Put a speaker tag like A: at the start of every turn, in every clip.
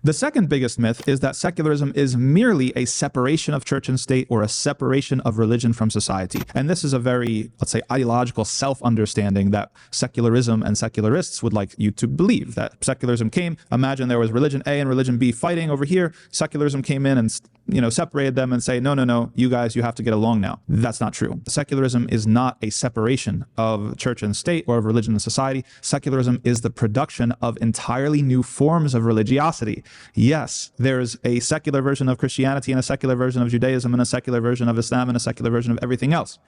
A: The second biggest myth is that secularism is merely a separation of church and state or a separation of religion from society. And this is a very, let's say, ideological self-understanding that secularism and secularists would like you to believe. That secularism came, imagine there was religion A and religion B fighting over here. Secularism came in and, separated them and say, no, you guys, you have to get along now. That's not true. Secularism is not a separation of church and state or of religion and society. Secularism is the production of entirely new forms of religiosity. Yes, there's a secular version of Christianity and a secular version of Judaism and a secular version of Islam and a secular version of everything else.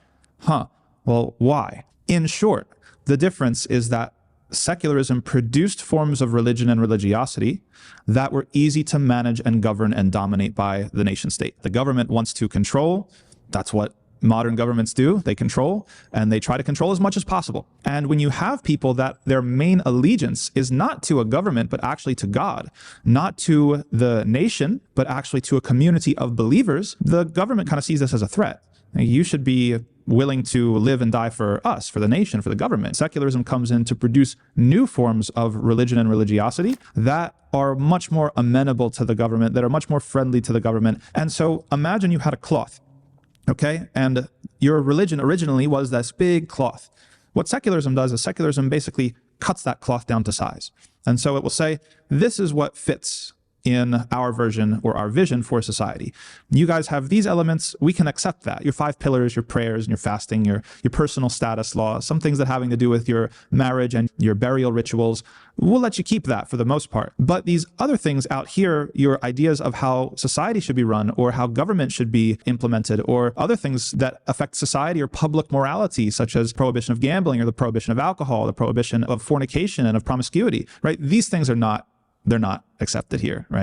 A: Well, why? In short, the difference is that secularism produced forms of religion and religiosity that were easy to manage and govern and dominate by the nation state. The government wants to control. That's what modern governments do. They control, and they try to control as much as possible. And when you have people that their main allegiance is not to a government, but actually to God, not to the nation, but actually to a community of believers, the government kind of sees this as a threat. You should be willing to live and die for us, for the nation, for the government. Secularism comes in to produce new forms of religion and religiosity that are much more amenable to the government, that are much more friendly to the government. And so imagine you had a cloth. Okay, and your religion originally was this big cloth. What secularism does is secularism basically cuts that cloth down to size. And so it will say, this is what fits in our version or our vision for society. You guys have these elements, we can accept that. Your 5 pillars, your prayers and your fasting, your personal status laws, some things that having to do with your marriage and your burial rituals, we'll let you keep that for the most part. But these other things out here, your ideas of how society should be run or how government should be implemented or other things that affect society or public morality, such as prohibition of gambling or the prohibition of alcohol, the prohibition of fornication and of promiscuity, right? These things are not, they're not accepted here, right?